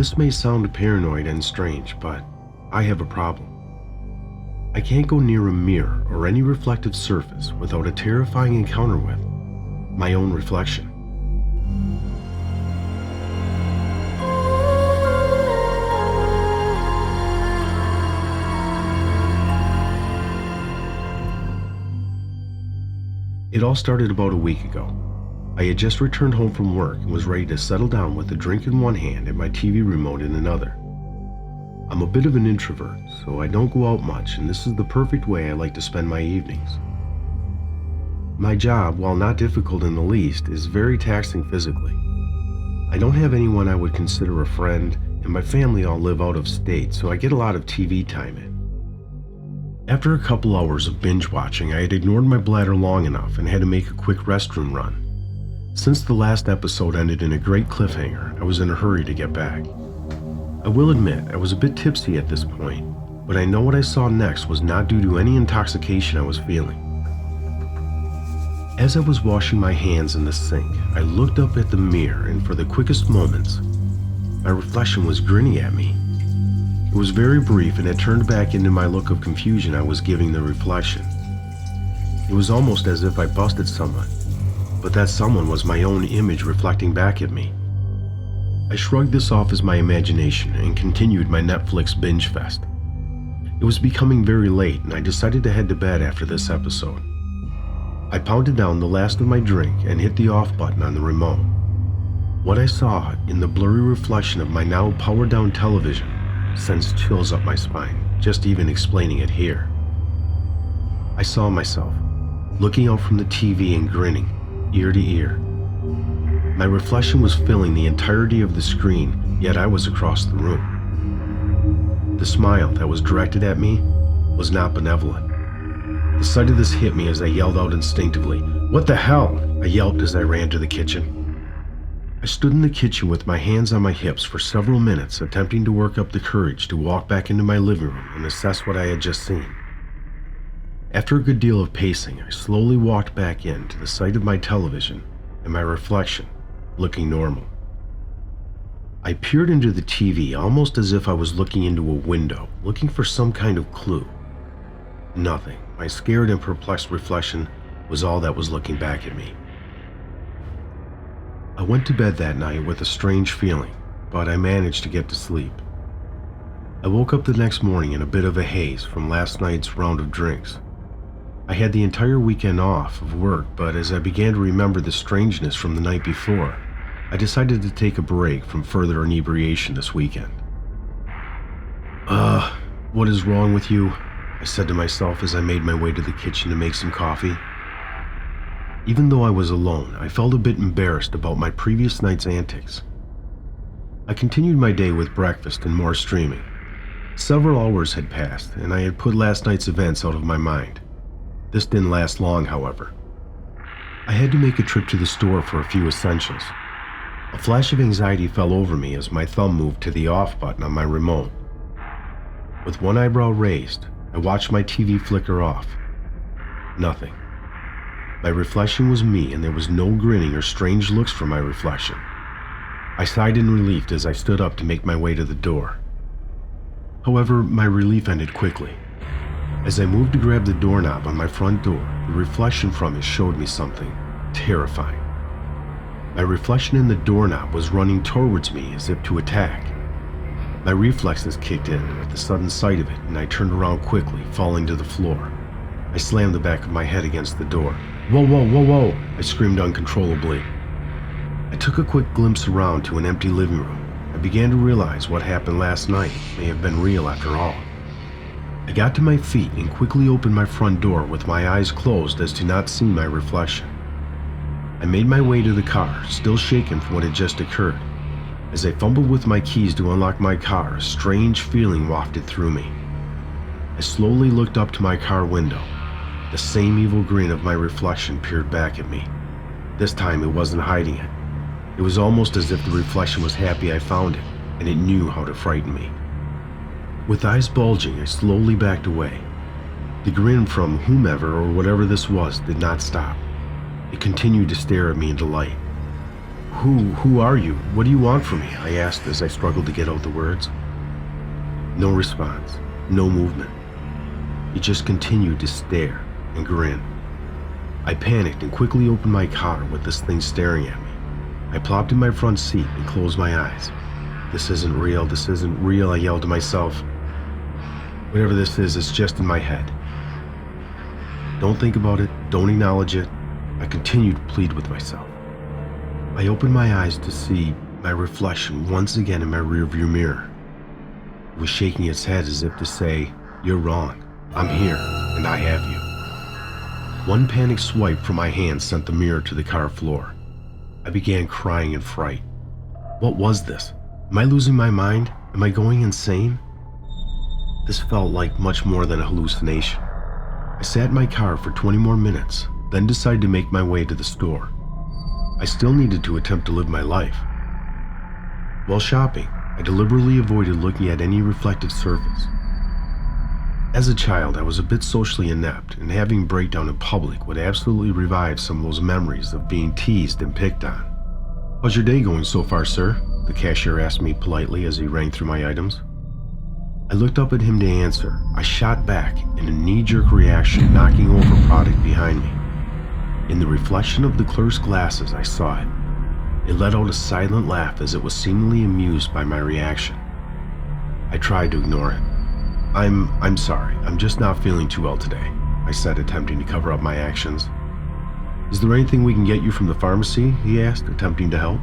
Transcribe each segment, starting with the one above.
This may sound paranoid and strange, but I have a problem. I can't go near a mirror or any reflective surface without a terrifying encounter with my own reflection. It all started about a week ago. I had just returned home from work and was ready to settle down with a drink in one hand and my TV remote in another. I'm a bit of an introvert, so I don't go out much, and this is the perfect way I like to spend my evenings. My job, while not difficult in the least, is very taxing physically. I don't have anyone I would consider a friend, and my family all live out of state, so I get a lot of TV time in. After a couple hours of binge watching, I had ignored my bladder long enough and had to make a quick restroom run. Since the last episode ended in a great cliffhanger, I was in a hurry to get back. I will admit I was a bit tipsy at this point, but I know what I saw next was not due to any intoxication I was feeling. As I was washing my hands in the sink, I looked up at the mirror, and for the quickest moments, my reflection was grinning at me. It was very brief, and it turned back into my look of confusion I was giving the reflection. It was almost as if I busted someone, but that someone was my own image reflecting back at me. I shrugged this off as my imagination and continued my Netflix binge fest. It was becoming very late, and I decided to head to bed after this episode. I pounded down the last of my drink and hit the off button on the remote. What I saw in the blurry reflection of my now powered down television sends chills up my spine, just even explaining it here. I saw myself, looking out from the TV and grinning, ear to ear. My reflection was filling the entirety of the screen, yet I was across the room. The smile that was directed at me was not benevolent. The sight of this hit me as I yelled out instinctively, "What the hell?" I yelped as I ran to the kitchen. I stood in the kitchen with my hands on my hips for several minutes, attempting to work up the courage to walk back into my living room and assess what I had just seen. After a good deal of pacing, I slowly walked back in to the sight of my television and my reflection, looking normal. I peered into the TV almost as if I was looking into a window, looking for some kind of clue. Nothing. My scared and perplexed reflection was all that was looking back at me. I went to bed that night with a strange feeling, but I managed to get to sleep. I woke up the next morning in a bit of a haze from last night's round of drinks. I had the entire weekend off of work, but as I began to remember the strangeness from the night before, I decided to take a break from further inebriation this weekend. What is wrong with you?" I said to myself as I made my way to the kitchen to make some coffee. Even though I was alone, I felt a bit embarrassed about my previous night's antics. I continued my day with breakfast and more streaming. Several hours had passed, and I had put last night's events out of my mind. This didn't last long, however. I had to make a trip to the store for a few essentials. A flash of anxiety fell over me as my thumb moved to the off button on my remote. With one eyebrow raised, I watched my TV flicker off. Nothing. My reflection was me, and there was no grinning or strange looks from my reflection. I sighed in relief as I stood up to make my way to the door. However, my relief ended quickly. As I moved to grab the doorknob on my front door, the reflection from it showed me something terrifying. My reflection in the doorknob was running towards me as if to attack. My reflexes kicked in at the sudden sight of it, and I turned around quickly, falling to the floor. I slammed the back of my head against the door. "Whoa, whoa, whoa, whoa!" I screamed uncontrollably. I took a quick glimpse around to an empty living room. I began to realize what happened last night may have been real after all. I got to my feet and quickly opened my front door with my eyes closed as to not see my reflection. I made my way to the car, still shaken from what had just occurred. As I fumbled with my keys to unlock my car, a strange feeling wafted through me. I slowly looked up to my car window. The same evil grin of my reflection peered back at me. This time it wasn't hiding it. It was almost as if the reflection was happy I found it, and it knew how to frighten me. With eyes bulging, I slowly backed away. The grin from whomever or whatever this was did not stop. It continued to stare at me in delight. Who are you? What do you want from me? I asked as I struggled to get out the words. No response, no movement. He just continued to stare and grin. I panicked and quickly opened my car with this thing staring at me. I plopped in my front seat and closed my eyes. This isn't real, I yelled to myself. Whatever this is, it's just in my head. Don't think about it, don't acknowledge it. I continued to plead with myself. I opened my eyes to see my reflection once again in my rearview mirror. It was shaking its head as if to say, "You're wrong. I'm here, and I have you." One panicked swipe from my hand sent the mirror to the car floor. I began crying in fright. What was this? Am I losing my mind? Am I going insane? This felt like much more than a hallucination. I sat in my car for 20 more minutes, then decided to make my way to the store. I still needed to attempt to live my life. While shopping, I deliberately avoided looking at any reflective surface. As a child, I was a bit socially inept, and having a breakdown in public would absolutely revive some of those memories of being teased and picked on. "How's your day going so far, sir?" the cashier asked me politely as he rang through my items. I looked up at him to answer. I shot back in a knee-jerk reaction, knocking over a product behind me. In the reflection of the clerk's glasses, I saw it. It let out a silent laugh as it was seemingly amused by my reaction. I tried to ignore it. I'm sorry, I'm just not feeling too well today," I said, attempting to cover up my actions. "Is there anything we can get you from the pharmacy?" he asked, attempting to help.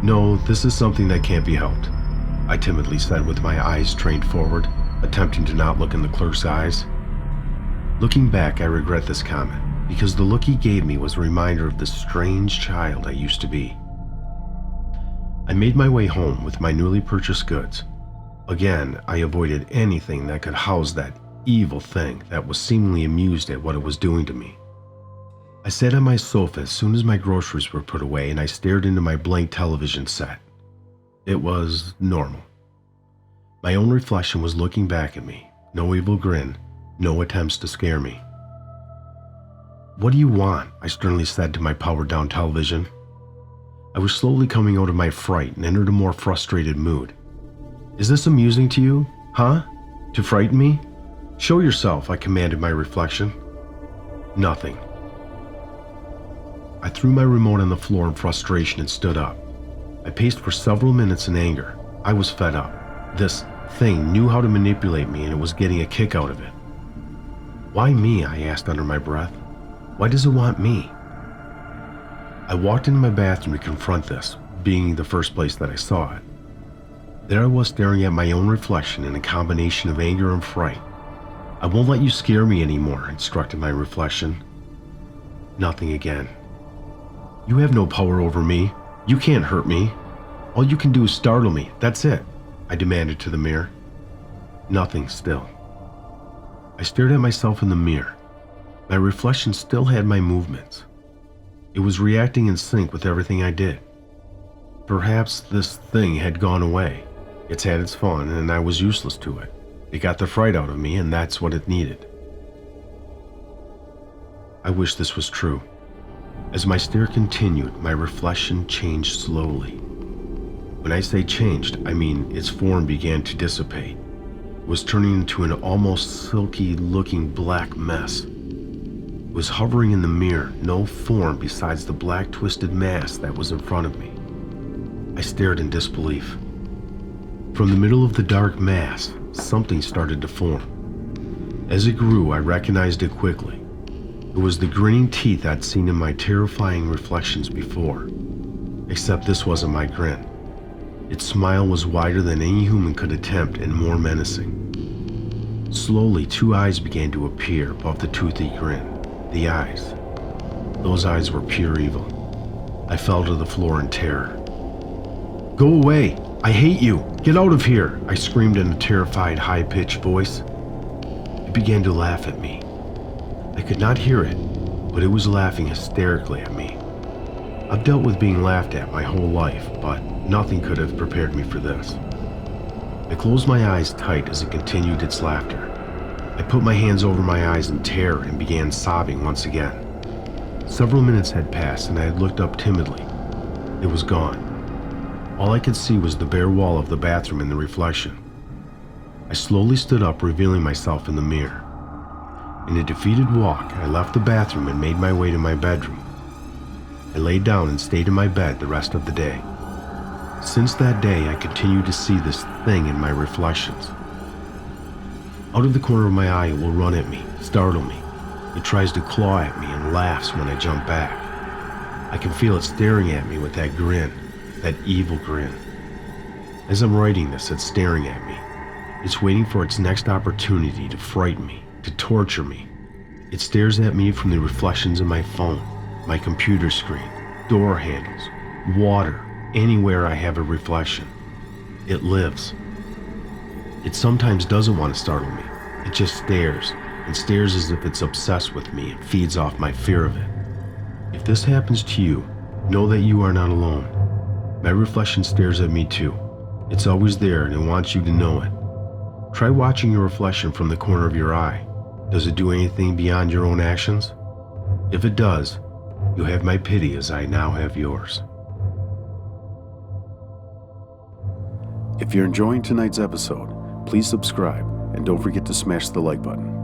"No, this is something that can't be helped," I timidly said with my eyes trained forward, attempting to not look in the clerk's eyes. Looking back, I regret this comment, because the look he gave me was a reminder of the strange child I used to be. I made my way home with my newly purchased goods. Again, I avoided anything that could house that evil thing that was seemingly amused at what it was doing to me. I sat on my sofa as soon as my groceries were put away, and I stared into my blank television set. It was normal. My own reflection was looking back at me. No evil grin, no attempts to scare me. "What do you want?" I sternly said to my powered-down television. I was slowly coming out of my fright and entered a more frustrated mood. "Is this amusing to you? Huh? To frighten me? Show yourself," I commanded my reflection. Nothing. I threw my remote on the floor in frustration and stood up. I paced for several minutes in anger. I was fed up. This thing knew how to manipulate me, and it was getting a kick out of it. "Why me?" I asked under my breath. "Why does it want me?" I walked into my bathroom to confront this, being the first place that I saw it. There I was staring at my own reflection in a combination of anger and fright. "I won't let you scare me anymore," instructed my reflection. Nothing again. "You have no power over me. You can't hurt me. All you can do is startle me. That's it," I demanded to the mirror. Nothing still. I stared at myself in the mirror. My reflection still had my movements. It was reacting in sync with everything I did. Perhaps this thing had gone away. It's had its fun, and I was useless to it. It got the fright out of me, and that's what it needed. I wish this was true. As my stare continued, my reflection changed slowly. When I say changed, I mean its form began to dissipate. It was turning into an almost silky-looking black mess. It was hovering in the mirror, no form besides the black twisted mass that was in front of me. I stared in disbelief. From the middle of the dark mass, something started to form. As it grew, I recognized it quickly. It was the grinning teeth I'd seen in my terrifying reflections before. Except this wasn't my grin. Its smile was wider than any human could attempt and more menacing. Slowly, two eyes began to appear above the toothy grin. The eyes. Those eyes were pure evil. I fell to the floor in terror. "Go away! I hate you! Get out of here!" I screamed in a terrified, high-pitched voice. It began to laugh at me. I could not hear it, but it was laughing hysterically at me. I've dealt with being laughed at my whole life, but nothing could have prepared me for this. I closed my eyes tight as it continued its laughter. I put my hands over my eyes in terror and began sobbing once again. Several minutes had passed, and I had looked up timidly. It was gone. All I could see was the bare wall of the bathroom in the reflection. I slowly stood up, revealing myself in the mirror. In a defeated walk, I left the bathroom and made my way to my bedroom. I laid down and stayed in my bed the rest of the day. Since that day, I continued to see this thing in my reflections. Out of the corner of my eye, it will run at me, startle me. It tries to claw at me and laughs when I jump back. I can feel it staring at me with that grin, that evil grin. As I'm writing this, it's staring at me. It's waiting for its next opportunity to frighten me, to torture me. It stares at me from the reflections of my phone, my computer screen, door handles, water, anywhere I have a reflection. It lives. It sometimes doesn't want to startle me. It just stares, and stares as if it's obsessed with me and feeds off my fear of it. If this happens to you, know that you are not alone. My reflection stares at me too. It's always there and it wants you to know it. Try watching your reflection from the corner of your eye. Does it do anything beyond your own actions? If it does, you have my pity as I now have yours. If you're enjoying tonight's episode, please subscribe and don't forget to smash the like button.